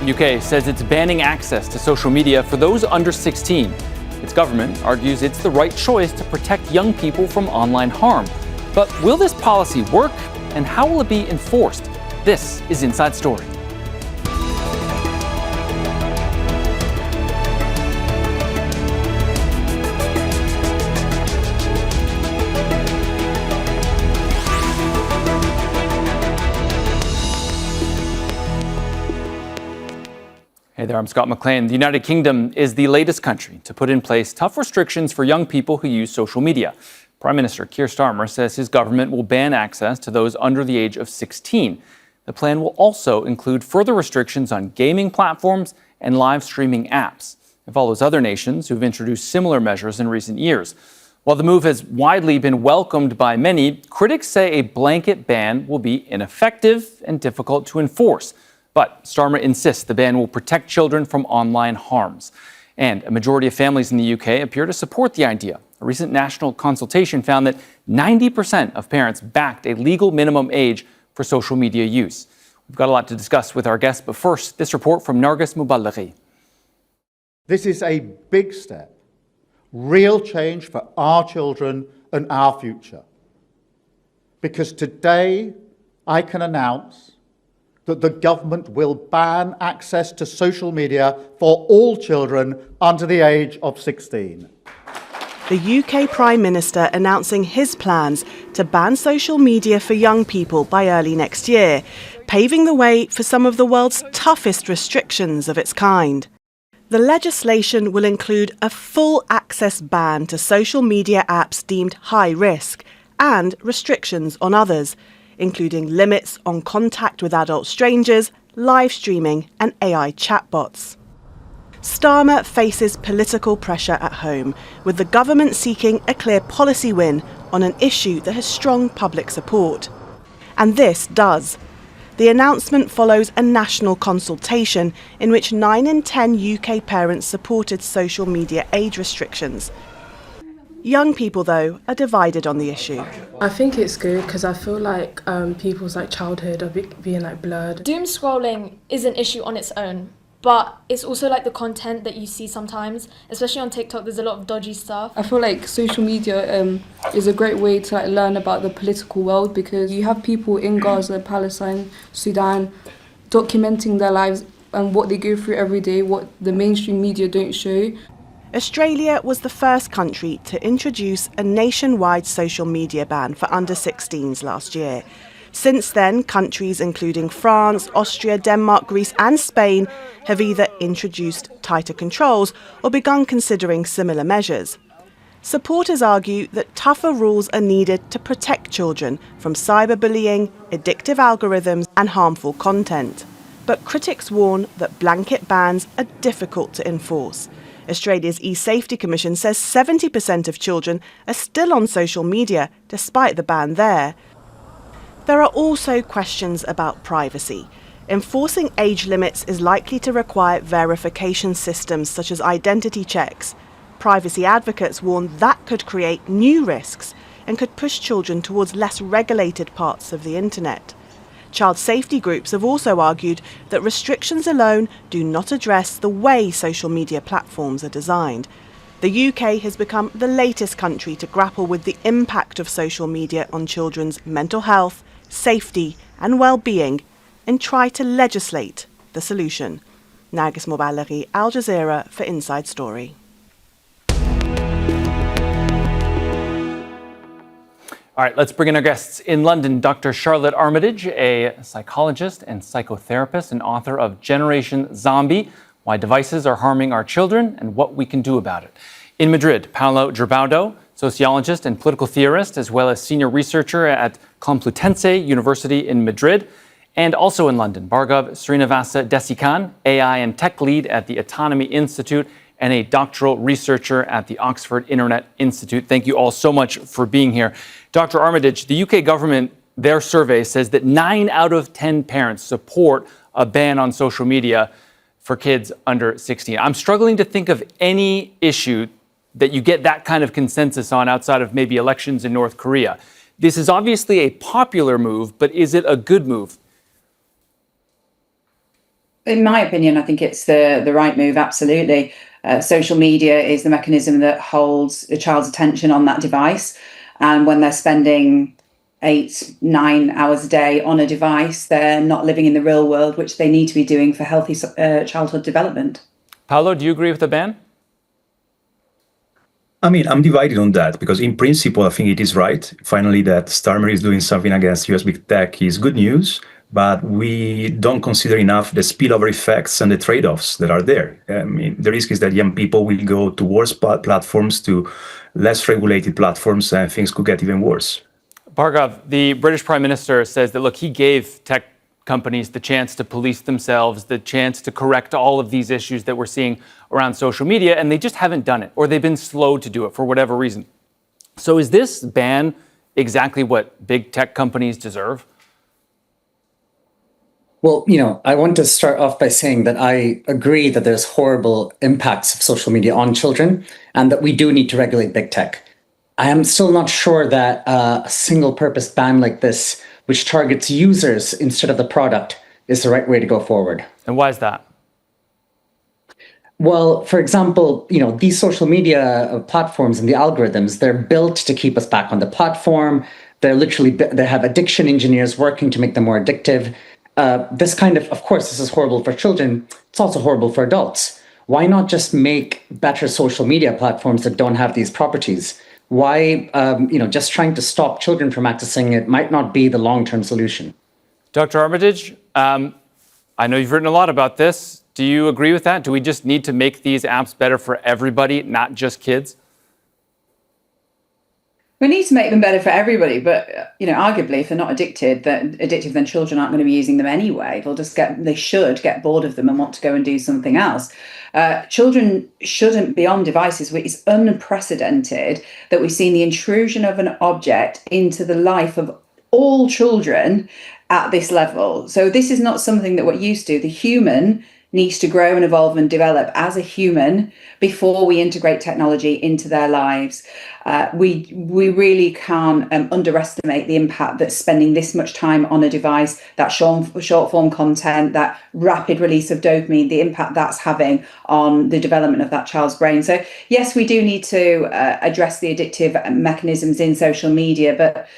The UK says it's banning access to social media for those under 16. Its government argues it's the right choice to protect young people from online harm. But will this policy work, and how will it be enforced? This is Inside Story. Hey there, I'm Scott McLean. The United Kingdom is the latest country to put in place tough restrictions for young people who use social media. Prime Minister Keir Starmer says his government will ban access to those under the age of 16. The plan will also include further restrictions on gaming platforms and live streaming apps. It follows other nations who've introduced similar measures in recent years. While the move has widely been welcomed by many, critics say a blanket ban will be ineffective and difficult to enforce. But Starmer insists the ban will protect children from online harms. And a majority of families in the UK appear to support the idea. A recent national consultation found that 90% of parents backed a legal minimum age for social media use. We've got a lot to discuss with our guests, but first, this report from Nargis Muballighi. This is a big step, real change for our children and our future. Because today, I can announce that the government will ban access to social media for all children under the age of 16. The UK Prime Minister announcing his plans to ban social media for young people by early next year, paving the way for some of the world's toughest restrictions of its kind. The legislation will include a full access ban to social media apps deemed high risk and restrictions on others, including limits on contact with adult strangers, live streaming and AI chatbots. Starmer faces political pressure at home, with the government seeking a clear policy win on an issue that has strong public support. And this does. The announcement follows a national consultation in which 9 in 10 UK parents supported social media age restrictions. Young people, though, are divided on the issue. I think it's good because I feel like people's childhood are being blurred. Doom scrolling is an issue on its own, but it's also the content that you see sometimes, especially on TikTok. There's a lot of dodgy stuff. I feel like social media is a great way to learn about the political world, because you have people in Gaza, Palestine, Sudan, documenting their lives and what they go through every day, what the mainstream media don't show. Australia was the first country to introduce a nationwide social media ban for under 16s last year. Since then, countries including France, Austria, Denmark, Greece and Spain have either introduced tighter controls or begun considering similar measures. Supporters argue that tougher rules are needed to protect children from cyberbullying, addictive algorithms and harmful content. But critics warn that blanket bans are difficult to enforce. Australia's e-Safety Commission says 70% of children are still on social media despite the ban there. There are also questions about privacy. Enforcing age limits is likely to require verification systems such as identity checks. Privacy advocates warn that could create new risks and could push children towards less regulated parts of the internet. Child safety groups have also argued that restrictions alone do not address the way social media platforms are designed. The UK has become the latest country to grapple with the impact of social media on children's mental health, safety and well-being, and try to legislate the solution. Nargis Muballighi, Al Jazeera for Inside Story. All right, let's bring in our guests. In London, Dr. Charlotte Armitage, a psychologist and psychotherapist and author of Generation Zombie, Why Devices Are Harming Our Children and What We Can Do About It. In Madrid, Paolo Gerbaudo, sociologist and political theorist, as well as senior researcher at Complutense University in Madrid. And also in London, Bhargav Srinivasa Desikan, AI and tech lead at the Autonomy Institute and a doctoral researcher at the Oxford Internet Institute. Thank you all so much for being here. Dr. Armitage, the UK government, their survey says that 9 out of 10 parents support a ban on social media for kids under 16. I'm struggling to think of any issue that you get that kind of consensus on outside of maybe elections in North Korea. This is obviously a popular move, but is it a good move? In my opinion, I think it's the right move, absolutely. Social media is the mechanism that holds a child's attention on that device. And when they're spending 8-9 hours a day on a device, they're not living in the real world, which they need to be doing for healthy childhood development. Paolo, do you agree with the ban? I mean, I'm divided on that because in principle, I think it is right. Finally, that Starmer is doing something against US big tech is good news, but we don't consider enough the spillover effects and the trade-offs that are there. I mean, the risk is that young people will go to worse platforms, to less regulated platforms, and things could get even worse. Bhargav, the British Prime Minister says that, look, he gave tech companies the chance to police themselves, the chance to correct all of these issues that we're seeing around social media, and they just haven't done it, or they've been slow to do it for whatever reason. So is this ban exactly what big tech companies deserve? Well, I want to start off by saying that I agree that there's horrible impacts of social media on children and that we do need to regulate big tech. I am still not sure that a single-purpose ban like this, which targets users instead of the product, is the right way to go forward. And why is that? Well, for example, these social media platforms and the algorithms, they're built to keep us back on the platform. They have addiction engineers working to make them more addictive. Of course, this is horrible for children. It's also horrible for adults. Why not just make better social media platforms that don't have these properties? Why, just trying to stop children from accessing it might not be the long-term solution. Dr. Armitage, I know you've written a lot about this. Do you agree with that? Do we just need to make these apps better for everybody, not just kids? We need to make them better for everybody, but arguably, if they're not addictive, then children aren't going to be using them anyway. They should get bored of them and want to go and do something else. Children shouldn't be on devices. It's unprecedented that we've seen the intrusion of an object into the life of all children at this level. So this is not something that we're used to. The human needs to grow and evolve and develop as a human before we integrate technology into their lives. We really can't underestimate the impact that spending this much time on a device, that short form content, that rapid release of dopamine, the impact that's having on the development of that child's brain. So yes, we do need to address the addictive mechanisms in social media, but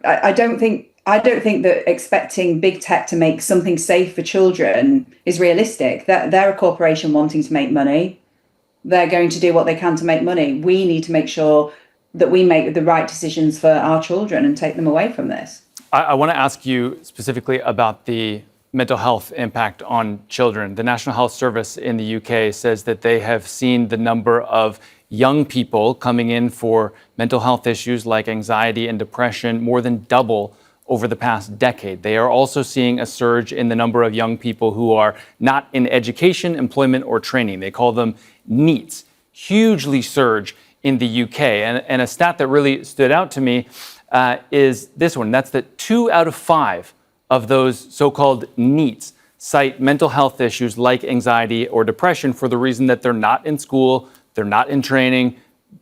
I don't think that expecting big tech to make something safe for children is realistic. That they're a corporation wanting to make money. They're going to do what they can to make money. We need to make sure that we make the right decisions for our children and take them away from this. I want to ask you specifically about the mental health impact on children. The National Health Service in the UK says that they have seen the number of young people coming in for mental health issues like anxiety and depression more than double over the past decade. They are also seeing a surge in the number of young people who are not in education, employment, or training. They call them NEETs. Hugely surge in the UK. And a stat that really stood out to me is this one. That's that 2 out of 5 of those so-called NEETs cite mental health issues like anxiety or depression for the reason that they're not in school, they're not in training,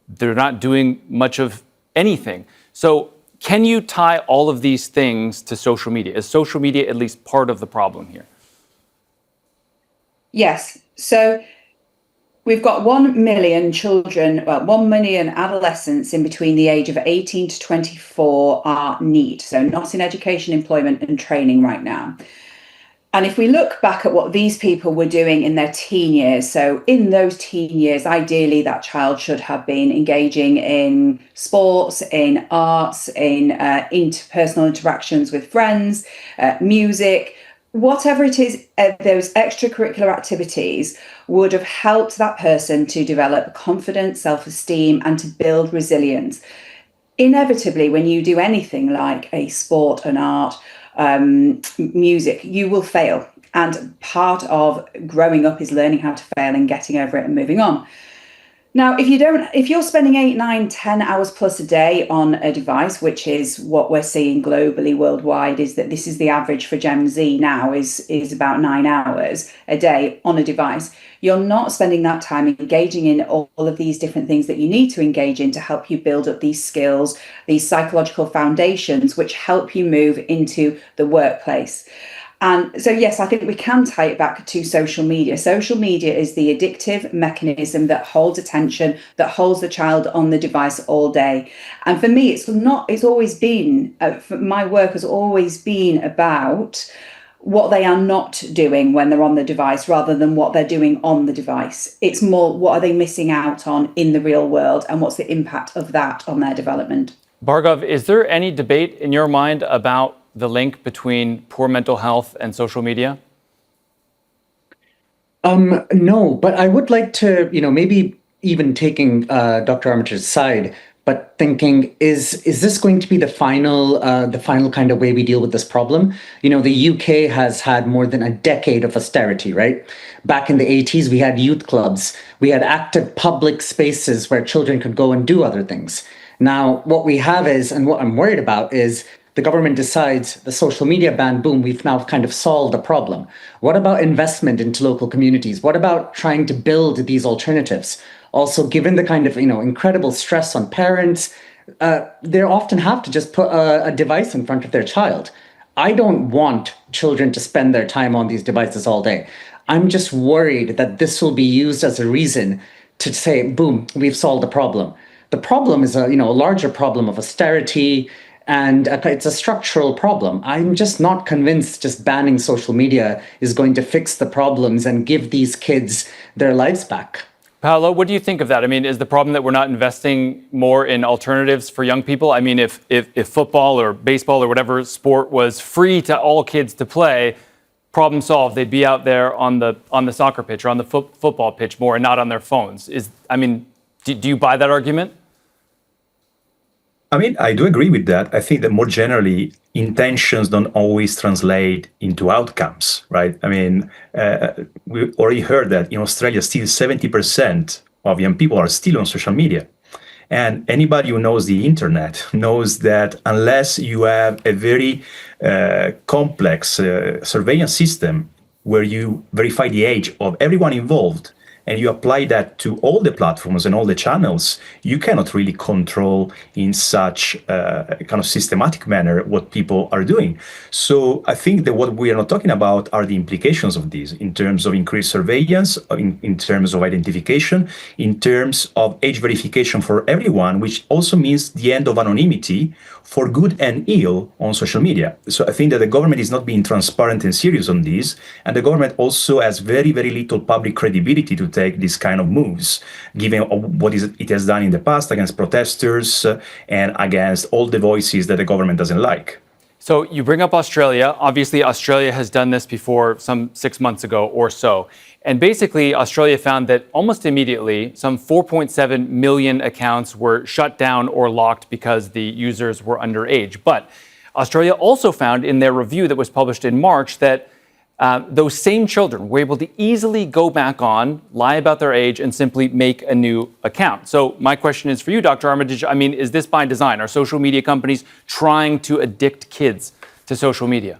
they're not doing much of anything. So can you tie all of these things to social media? Is social media at least part of the problem here? Yes. So we've got 1 million children, 1 million adolescents in between the age of 18 to 24 are NEET, so not in education, employment and training right now. And if we look back at what these people were doing in their teen years, so in those teen years, ideally that child should have been engaging in sports, in arts, in interpersonal interactions with friends, music, whatever it is, those extracurricular activities would have helped that person to develop confidence, self-esteem, and to build resilience. Inevitably, when you do anything like a sport, an art, music, you will fail. And part of growing up is learning how to fail and getting over it and moving on. Now, if you're spending 8, 9, 10 hours plus a day on a device, which is what we're seeing globally, worldwide, is that this is the average for Gen Z now is about 9 hours a day on a device. You're not spending that time engaging in all of these different things that you need to engage in to help you build up these skills, these psychological foundations, which help you move into the workplace. And so, yes, I think we can tie it back to social media. Social media is the addictive mechanism that holds attention, that holds the child on the device all day. And for me, it's always been, my work has always been about what they are not doing when they're on the device rather than what they're doing on the device. It's more, what are they missing out on in the real world, and what's the impact of that on their development? Bhargav, is there any debate in your mind about the link between poor mental health and social media? No, but I would like to, maybe even taking Dr. Armitage's side, but thinking, is this going to be the final kind of way we deal with this problem? The UK has had more than a decade of austerity, right? Back in the 80s, we had youth clubs. We had active public spaces where children could go and do other things. Now, what we have is, and what I'm worried about is, the government decides the social media ban, boom, we've now kind of solved the problem. What about investment into local communities? What about trying to build these alternatives? Also, given the kind of, incredible stress on parents, they often have to just put a device in front of their child. I don't want children to spend their time on these devices all day. I'm just worried that this will be used as a reason to say, boom, we've solved the problem. The problem is a larger problem of austerity, and it's a structural problem. I'm just not convinced just banning social media is going to fix the problems and give these kids their lives back. Paolo, what do you think of that? I mean, is the problem that we're not investing more in alternatives for young people? I mean, if football or baseball or whatever sport was free to all kids to play, problem solved. They'd be out there on the soccer pitch or on the football pitch more and not on their phones. Do you buy that argument? I mean, I do agree with that. I think that more generally, intentions don't always translate into outcomes, right? I mean, we already heard that in Australia, still 70% of young people are still on social media. And anybody who knows the internet knows that unless you have a very complex surveillance system where you verify the age of everyone involved, and you apply that to all the platforms and all the channels, you cannot really control in such a kind of systematic manner what people are doing. So I think that what we are not talking about are the implications of this in terms of increased surveillance, in terms of identification, in terms of age verification for everyone, which also means the end of anonymity for good and ill on social media. So I think that the government is not being transparent and serious on this, and the government also has very, very little public credibility to take these kind of moves, given what it has done in the past against protesters and against all the voices that the government doesn't like. So you bring up Australia. Obviously, Australia has done this before some 6 months ago or so. And basically, Australia found that almost immediately, some 4.7 million accounts were shut down or locked because the users were underage. But Australia also found in their review that was published in March that those same children were able to easily go back on, lie about their age, and simply make a new account. So my question is for you, Dr. Armitage. I mean, is this by design? Are social media companies trying to addict kids to social media?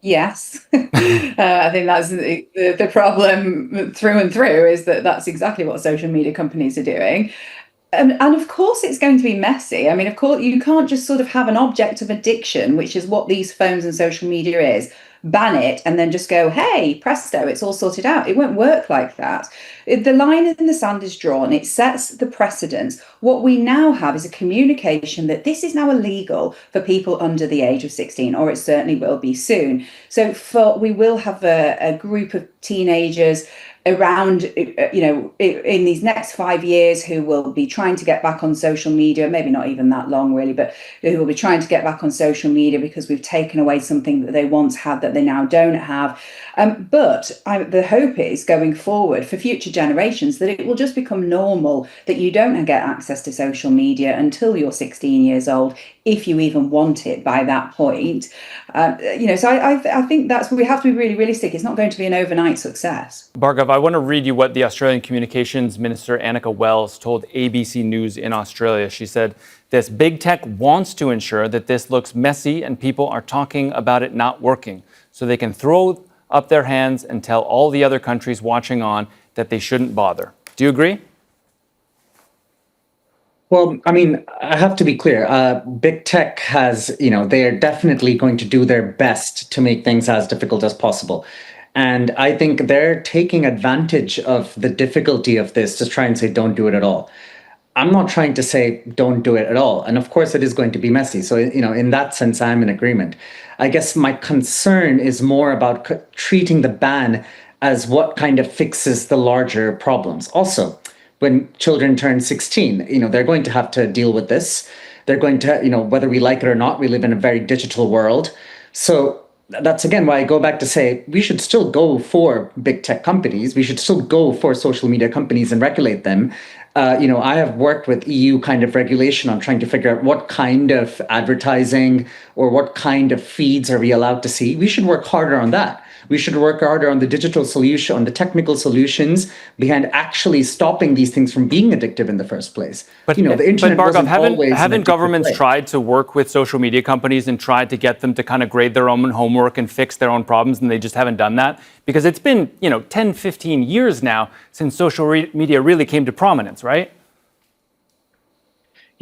Yes. I think that's the problem through and through, is that that's exactly what social media companies are doing. And of course, it's going to be messy. I mean, of course, you can't just sort of have an object of addiction, which is what these phones and social media is, ban it, and then just go, hey, presto, it's all sorted out. It won't work like that. The line in the sand is drawn. It sets the precedence. What we now have is a communication that this is now illegal for people under the age of 16, or it certainly will be soon. So we will have a group of teenagers around, in these next 5 years who will be trying to get back on social media, maybe not even that long really, but who will be trying to get back on social media because we've taken away something that they once had that they now don't have. But the hope is going forward for future generations that it will just become normal that you don't get access to social media until you're 16 years old, if you even want it by that point. So I think we have to be really realistic. It's not going to be an overnight success. Bhargav, I want to read you what the Australian Communications Minister Annika Wells told ABC News in Australia. She said, this big tech wants to ensure that this looks messy and people are talking about it not working, so they can throw up their hands and tell all the other countries watching on that they shouldn't bother. Do you agree? Well, I mean, I have to be clear. Big tech has, they are definitely going to do their best to make things as difficult as possible. And I think they're taking advantage of the difficulty of this to try and say, don't do it at all. I'm not trying to say don't do it at all. And of course, it is going to be messy. So, in that sense, I'm in agreement. I guess my concern is more about treating the ban as what kind of fixes the larger problems. Also, when children turn 16, they're going to have to deal with this. They're going to, whether we like it or not, we live in a very digital world. So that's again why I go back to say we should still go for big tech companies. We should still go for social media companies and regulate them. I have worked with EU kind of regulation on trying to figure out what kind of advertising or what kind of feeds are we allowed to see. We should work harder on that. We should work harder on the digital solution, on the technical solutions behind actually stopping these things from being addictive in the first place. But, the internet Bhargav, wasn't always haven't governments tried to work with social media companies and tried to get them to kind of grade their own homework and fix their own problems, and they just haven't done that? Because it's been, 10, 15 years now since social media really came to prominence, right?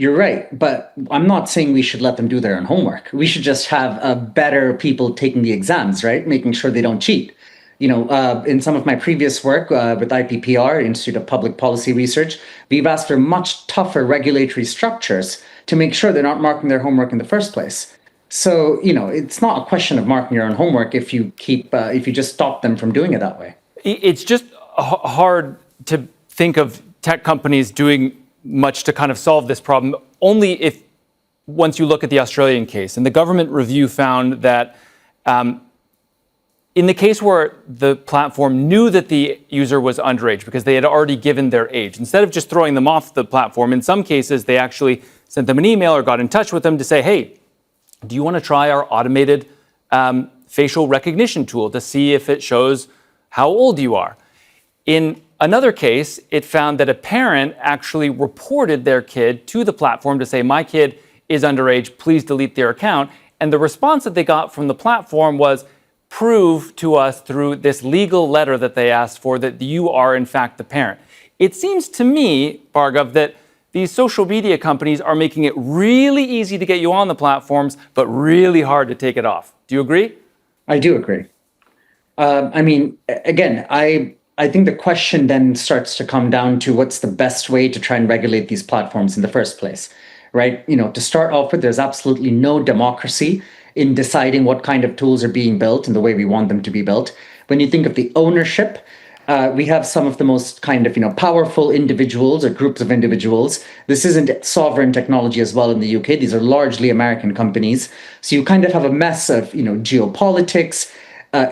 You're right, but I'm not saying we should let them do their own homework. We should just have better people taking the exams, right? Making sure they don't cheat. In some of my previous work with IPPR, Institute of Public Policy Research, we've asked for much tougher regulatory structures to make sure they're not marking their homework in the first place. So, it's not a question of marking your own homework if you just stop them from doing it that way. It's just hard to think of tech companies doing much to kind of solve this problem, only if once you look at the Australian case. And the government review found that in the case where the platform knew that the user was underage because they had already given their age, instead of just throwing them off the platform, in some cases they actually sent them an email or got in touch with them to say, hey, do you want to try our automated facial recognition tool to see if it shows how old you are? In another case, it found that a parent actually reported their kid to the platform to say, my kid is underage, please delete their account. And the response that they got from the platform was, prove to us through this legal letter that they asked for that you are in fact the parent. It seems to me, Bhargav, that these social media companies are making it really easy to get you on the platforms, but really hard to take it off. Do you agree? I do agree. I think the question then starts to come down to what's the best way to try and regulate these platforms in the first place, right? To start off with, there's absolutely no democracy in deciding what kind of tools are being built and the way we want them to be built. When you think of the ownership, we have some of the most kind of, powerful individuals or groups of individuals. This isn't sovereign technology as well in the UK. These are largely American companies. So you kind of have a mess of, geopolitics,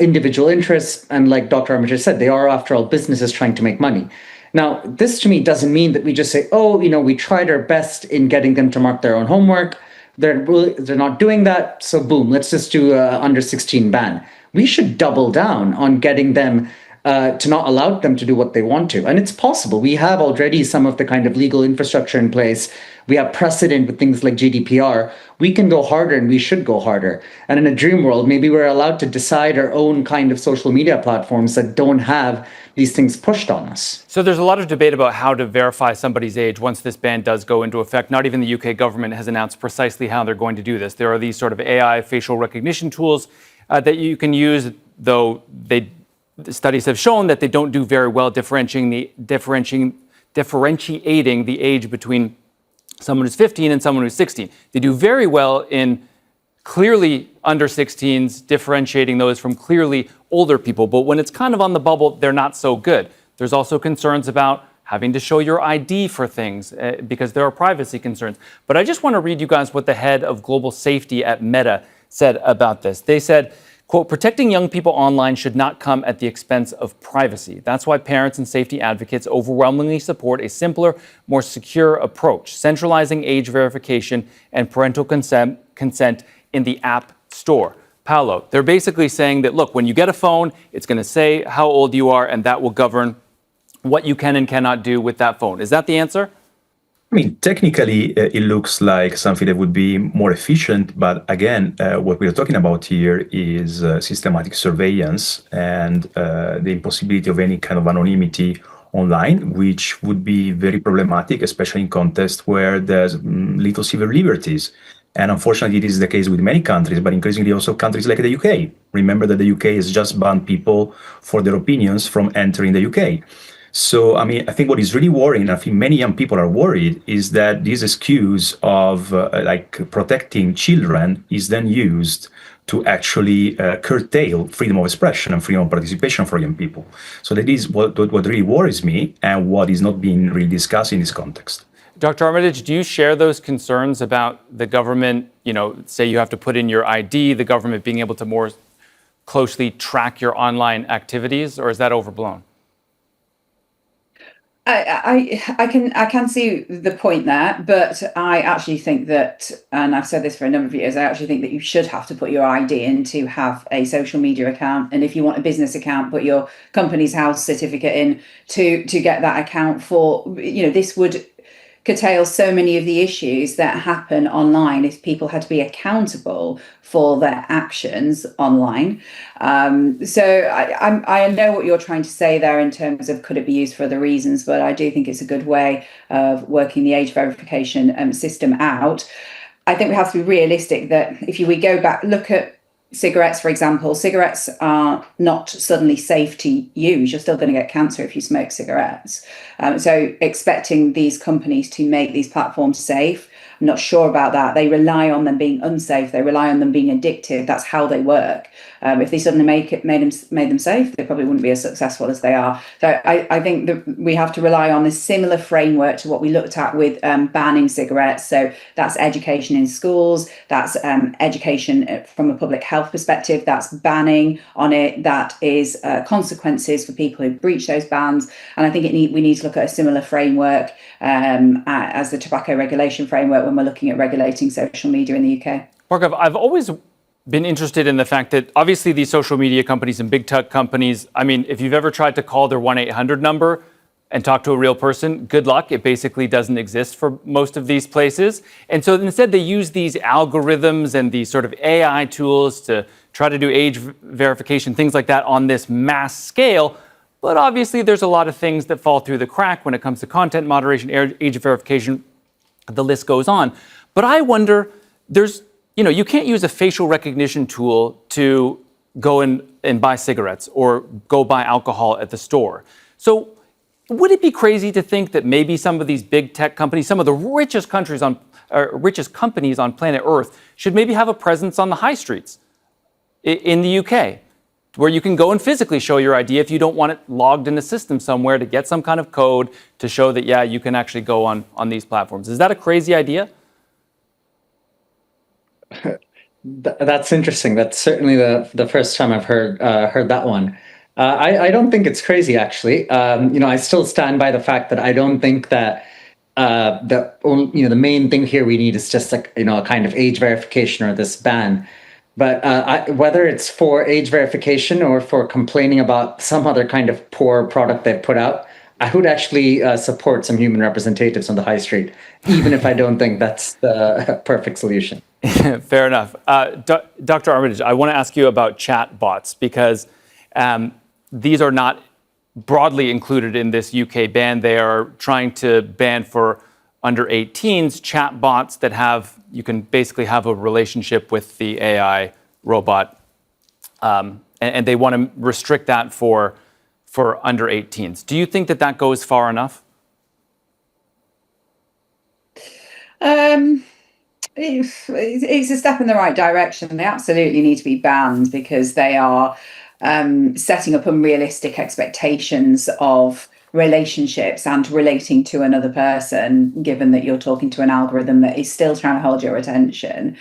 individual interests, and like Dr. Armitage said, they are, after all, businesses trying to make money. Now, this to me doesn't mean that we just say, we tried our best in getting them to mark their own homework. They're not doing that, so boom, let's just do a under 16 ban. We should double down on getting them to not allow them to do what they want to. And it's possible. We have already some of the kind of legal infrastructure in place. We have precedent with things like GDPR. We can go harder, and we should go harder. And in a dream world, maybe we're allowed to decide our own kind of social media platforms that don't have these things pushed on us. So there's a lot of debate about how to verify somebody's age once this ban does go into effect. Not even the UK government has announced precisely how they're going to do this. There are these sort of AI facial recognition tools that you can use, though the studies have shown that they don't do very well differentiating the age between someone who's 15 and someone who's 16. They do very well in clearly under 16s, differentiating those from clearly older people. But when it's kind of on the bubble, they're not so good. There's also concerns about having to show your ID for things because there are privacy concerns. But I just want to read you guys what the head of global safety at Meta said about this. They said, quote, protecting young people online should not come at the expense of privacy. That's why parents and safety advocates overwhelmingly support a simpler, more secure approach, centralizing age verification and parental consent in the App Store. Paolo, they're basically saying that, look, when you get a phone, it's going to say how old you are, and that will govern what you can and cannot do with that phone. Is that the answer? I mean, technically, it looks like something that would be more efficient. But again, what we're talking about here is systematic surveillance and the impossibility of any kind of anonymity online, which would be very problematic, especially in contexts where there's little civil liberties. And unfortunately, it is the case with many countries, but increasingly also countries like the UK. Remember that the UK has just banned people for their opinions from entering the UK. So, I mean, I think what is really worrying, I think many young people are worried, is that this excuse of protecting children is then used to actually curtail freedom of expression and freedom of participation for young people. So that is what really worries me and what is not being really discussed in this context. Dr. Armitage, do you share those concerns about the government, say you have to put in your ID, the government being able to more closely track your online activities, or is that overblown? I can see the point there, but I actually think that, and I've said this for a number of years, I actually think that you should have to put your ID in to have a social media account. And if you want a business account, put your company's house certificate in to get that account for, this would curtail so many of the issues that happen online if people had to be accountable for their actions online. So I know what you're trying to say there in terms of could it be used for other reasons, but I do think it's a good way of working the age verification system out. I think we have to be realistic that if we go back, look at cigarettes, for example, cigarettes are not suddenly safe to use. You're still going to get cancer if you smoke cigarettes. So expecting these companies to make these platforms safe, I'm not sure about that. They rely on them being unsafe. They rely on them being addictive. That's how they work. If they suddenly made them safe, they probably wouldn't be as successful as they are. So I think that we have to rely on a similar framework to what we looked at with banning cigarettes. So that's education in schools. That's education from a public health perspective. That's banning on it. That is consequences for people who breach those bans. And I think we need to look at a similar framework as the tobacco regulation framework when we're looking at regulating social media in the UK. Bhargav, I've always been interested in the fact that obviously these social media companies and big tech companies, I mean, if you've ever tried to call their 1-800 number and talk to a real person, good luck. It basically doesn't exist for most of these places. And so instead they use these algorithms and these sort of AI tools to try to do age verification, things like that on this mass scale. But obviously there's a lot of things that fall through the crack when it comes to content moderation, age verification, the list goes on. But I wonder, you can't use a facial recognition tool to go and buy cigarettes or go buy alcohol at the store. So would it be crazy to think that maybe some of these big tech companies, some of the richest companies on planet Earth, should maybe have a presence on the high streets in the UK, where you can go and physically show your ID if you don't want it logged in a system somewhere to get some kind of code to show that, yeah, you can actually go on these platforms? Is that a crazy idea? That's interesting. That's certainly the first time I've heard that one. I don't think it's crazy, actually. I still stand by the fact that I don't think that the main thing here we need is just a kind of age verification or this ban. But whether it's for age verification or for complaining about some other kind of poor product they've put out, I would actually support some human representatives on the high street, even if I don't think that's the perfect solution. Fair enough. Dr. Armitage, I want to ask you about chat bots, because these are not broadly included in this UK ban. They are trying to ban for under 18s chat bots that you can basically have a relationship with the AI robot. And they want to restrict that for under 18s. Do you think that goes far enough? It's a step in the right direction. They absolutely need to be banned because they are setting up unrealistic expectations of relationships and relating to another person, given that you're talking to an algorithm that is still trying to hold your attention.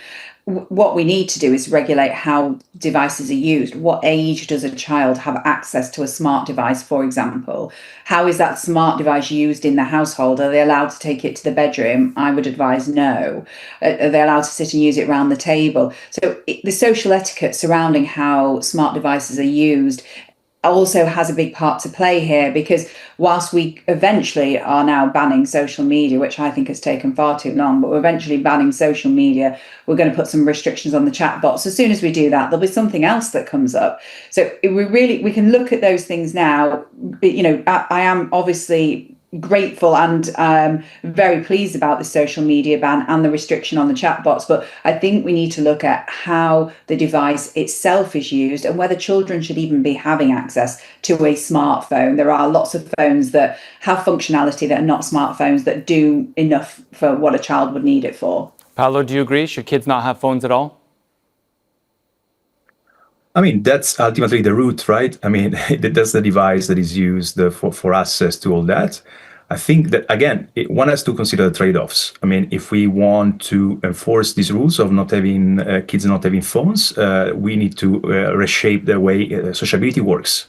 What we need to do is regulate how devices are used. What age does a child have access to a smart device, for example? How is that smart device used in the household? Are they allowed to take it to the bedroom? I would advise no. Are they allowed to sit and use it around the table? So the social etiquette surrounding how smart devices are used also has a big part to play here, because whilst we eventually are now banning social media, which I think has taken far too long, but we're eventually banning social media, we're going to put some restrictions on the chatbots. As soon as we do that, there'll be something else that comes up. So we can look at those things now. You know, I am obviously grateful and very pleased about the social media ban and the restriction on the chatbots, but I think we need to look at how the device itself is used and whether children should even be having access to a smartphone. There are lots of phones that have functionality that are not smartphones that do enough for what a child would need it for. Paolo, do you agree? Should kids not have phones at all? I mean, that's ultimately the root, right? I mean, that's the device that is used for access to all that. I think that, again, one has to consider the trade-offs. I mean, if we want to enforce these rules of not having kids not having phones, we need to reshape the way sociability works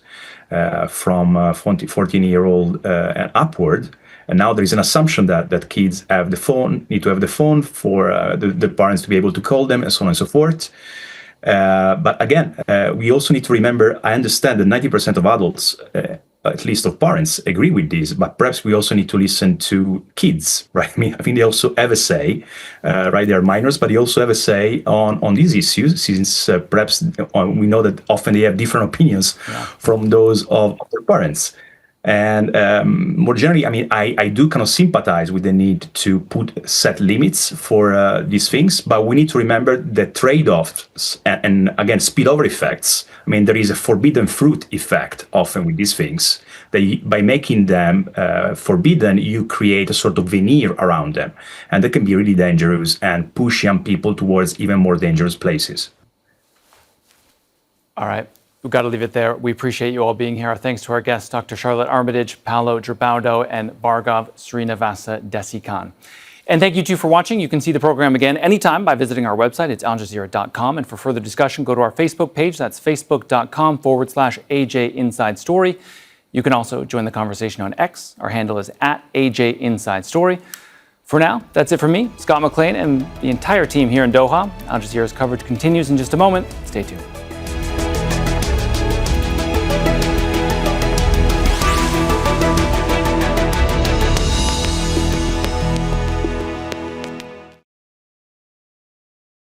from 14-year-old and upward. And now there is an assumption that kids need to have the phone for the parents to be able to call them, and so on and so forth. But again, we also need to remember, I understand that 90% of adults, at least of parents, agree with this, but perhaps we also need to listen to kids, right? I mean, I think they also have a say, right? They're minors, but they also have a say on these issues, since perhaps we know that often they have different opinions from those of their parents. And more generally, I mean, I do kind of sympathize with the need to set limits for these things, but we need to remember the trade-offs and again, spillover effects. I mean, there is a forbidden fruit effect often with these things. By making them forbidden, you create a sort of veneer around them, and that can be really dangerous and push young people towards even more dangerous places. All right. We've got to leave it there. We appreciate you all being here. Our thanks to our guests, Dr. Charlotte Armitage, Paolo Gerbaudo, and Bhargav Srinivasa Desikan. And thank you too for watching. You can see the program again anytime by visiting our website. It's aljazeera.com. And for further discussion, go to our Facebook page. That's facebook.com/AJ Inside Story. You can also join the conversation on X. Our handle is @AJ Inside Story. For now, that's it for me, Scott McLean, and the entire team here in Doha. Al Jazeera's coverage continues in just a moment. Stay tuned.